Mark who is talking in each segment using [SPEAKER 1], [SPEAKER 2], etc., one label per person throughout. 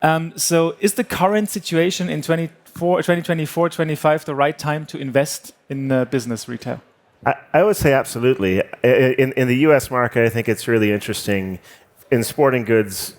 [SPEAKER 1] So is the current situation in 2024, 25 the right time to invest in business retail?
[SPEAKER 2] I would say absolutely. In the US market, I think it's really interesting. In sporting goods,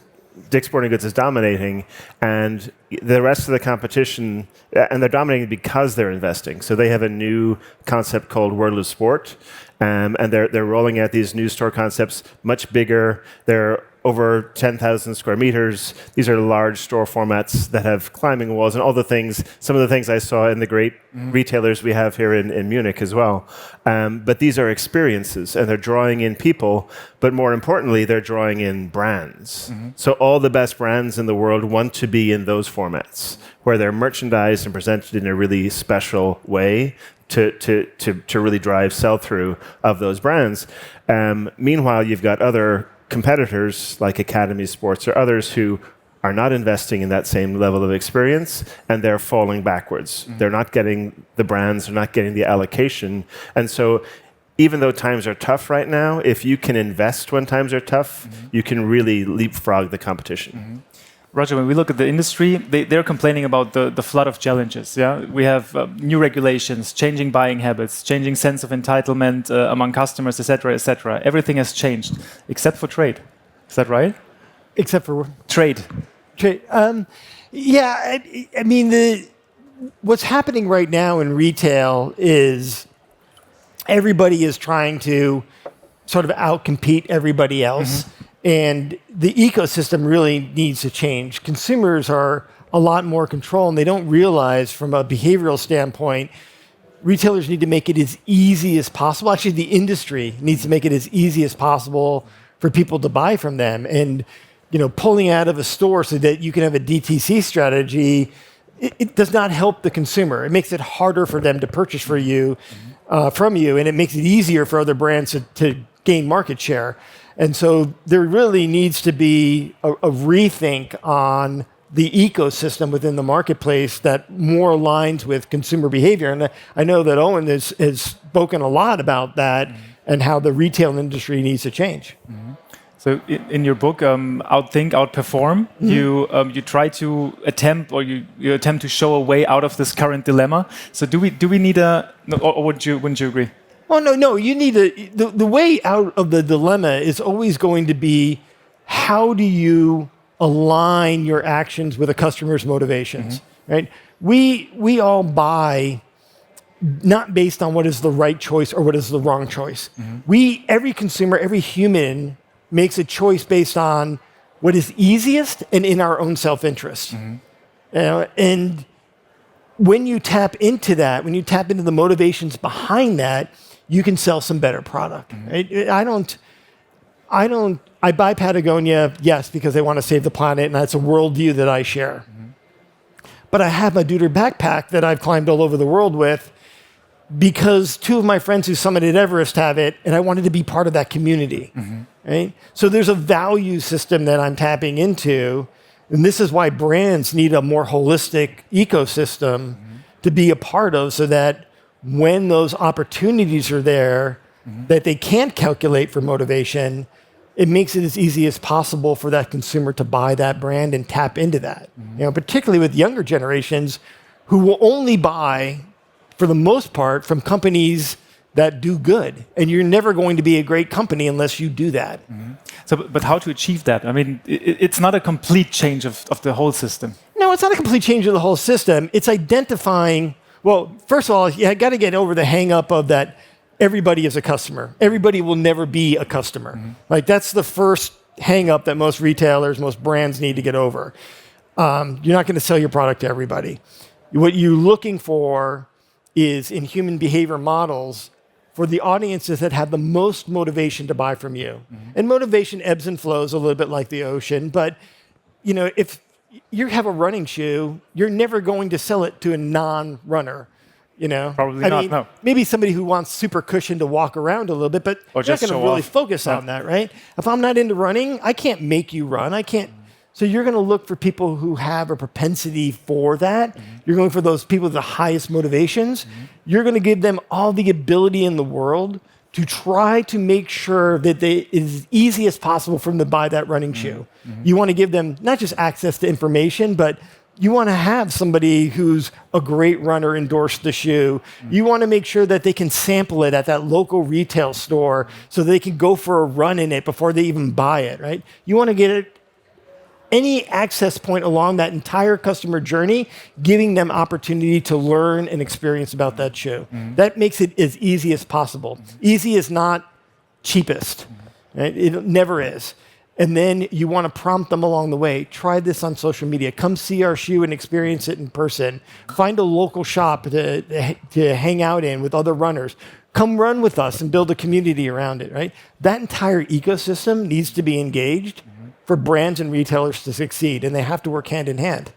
[SPEAKER 2] Dick's Sporting Goods is dominating, and the rest of the competition, and they're dominating because they're investing. So they have a new concept called World of Sport, and they're rolling out these new store concepts, much bigger. They're over 10,000 square meters. These are large store formats that have climbing walls and all the things, some of the things I saw in the great retailers we have here in Munich as well. But these are experiences, and they're drawing in people, but more importantly, they're drawing in brands. So all the best brands in the world want to be in those formats, where they're merchandised and presented in a really special way to really drive sell-through of those brands. Meanwhile, you've got other competitors like Academy Sports or others who are not investing in that same level of experience, and they're falling backwards. They're not getting the brands, they're not getting the allocation. And so even though times are tough right now, if you can invest when times are tough, you can really leapfrog the competition.
[SPEAKER 1] Roger, when we look at the industry, they're complaining about the flood of challenges. Yeah, we have new regulations, changing buying habits, changing sense of entitlement among customers, etc., etc. Everything has changed, except for trade. Is that right?
[SPEAKER 3] Except for
[SPEAKER 1] trade.
[SPEAKER 3] Trade. Yeah, I mean, what's happening right now in retail is everybody is trying to sort of outcompete everybody else. And the ecosystem really needs to change. Consumers are a lot more control, and they don't realize from a behavioral standpoint, retailers need to make it as easy as possible. Actually, the industry needs to make it as easy as possible for people to buy from them. And pulling out of a store so that you can have a DTC strategy, it does not help the consumer. It makes it harder for them to purchase from you, and it makes it easier for other brands to gain market share. And so there really needs to be a rethink on the ecosystem within the marketplace that more aligns with consumer behavior. And I know that Owen has spoken a lot about that and how the retail industry needs to change.
[SPEAKER 1] So in your book, Outthink, Outperform, you try to attempt, or you attempt to show a way out of this current dilemma. So do we need or wouldn't you agree?
[SPEAKER 3] Well, no. You need the way out of the dilemma is always going to be, how do you align your actions with a customer's motivations, right? We all buy not based on what is the right choice or what is the wrong choice. Every consumer, every human makes a choice based on what is easiest and in our own self-interest. And when you tap into that, when you tap into the motivations behind that, you can sell some better product. Right? I buy Patagonia, yes, because they want to save the planet, and that's a worldview that I share. But I have my Duder backpack that I've climbed all over the world with because two of my friends who summited Everest have it, and I wanted to be part of that community. Right? So there's a value system that I'm tapping into, and this is why brands need a more holistic ecosystem to be a part of, so that when those opportunities are there that they can't calculate for motivation, it makes it as easy as possible for that consumer to buy that brand and tap into that. Particularly with younger generations who will only buy, for the most part, from companies that do good. And you're never going to be a great company unless you do that.
[SPEAKER 1] So, but how to achieve that? I mean, it's not a complete change of the whole system.
[SPEAKER 3] No, it's not a complete change of the whole system. It's identifying. Well, first of all, you got to get over the hang-up of that everybody is a customer. Everybody will never be a customer. Like, that's the first hang-up that most retailers, most brands need to get over. You're not going to sell your product to everybody. What you're looking for is, in human behavior models, for the audiences that have the most motivation to buy from you. And motivation ebbs and flows a little bit like the ocean, but if you have a running shoe, you're never going to sell it to a non-runner.
[SPEAKER 1] Probably not. No.
[SPEAKER 3] Maybe somebody who wants super cushion to walk around a little bit, but
[SPEAKER 1] or
[SPEAKER 3] you're not going to really focus on that, right? If I'm not into running, I can't make you run. I can't. So you're going to look for people who have a propensity for that. You're going for those people with the highest motivations. You're going to give them all the ability in the world to try to make sure that it is as easy as possible for them to buy that running shoe. You want to give them not just access to information, but you want to have somebody who's a great runner endorse the shoe. You want to make sure that they can sample it at that local retail store so they can go for a run in it before they even buy it, right? You want to get it any access point along that entire customer journey, giving them opportunity to learn and experience about that shoe. That makes it as easy as possible. Easy is not cheapest. Right? It never is. And then you want to prompt them along the way. Try this on social media. Come see our shoe and experience it in person. Find a local shop to hang out in with other runners. Come run with us and build a community around it, right? That entire ecosystem needs to be engaged for brands and retailers to succeed, and they have to work hand in hand.